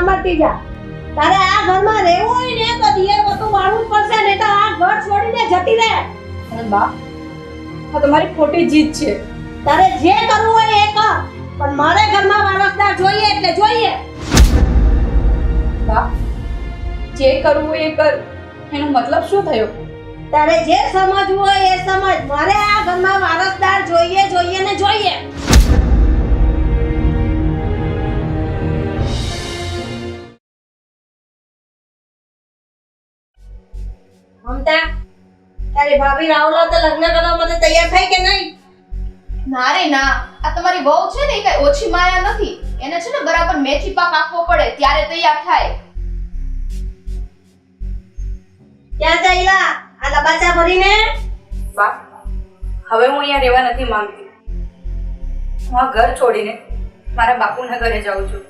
સાંભળતી જા. તારે આ ઘરમાં રહેવું હોય ને તો દિયર વટું વાળવું પડશે ને તો આ ઘર છોડીને જતી રહે. પણ બા આ તમારી ખોટી જીદ છે. તારે જે કરવું હોય એ કર, પણ મારે ઘરમાં વારસદાર જોઈએ એટલે જોઈએ. બા જે કરવું હોય એ કર, એનો મતલબ શું થયો? તારે જે સમજવું હોય એ સમજ. મારે આ ઘરમાં વારસદાર જોઈએ જોઈએ ને જોઈએ. મમતા, તારી ભાભી રાહુલ તો લગ્ન કરવા માટે તૈયાર થઈ કે નહીં? ના રે ના, આ તમારી વહુ છે ને એ કઈ ઓછી માયા નથી. એને છે ને બરાબર મેથી પાક આપવો પડે ત્યારે તૈયાર થાય. ક્યાં જઈલા? આ લબાચા ભરીને બા હવે હું અહીંયા રહેવા નથી માંગતી. હું આ ઘર છોડીને મારા બાપુના ઘરે જાઉં છું.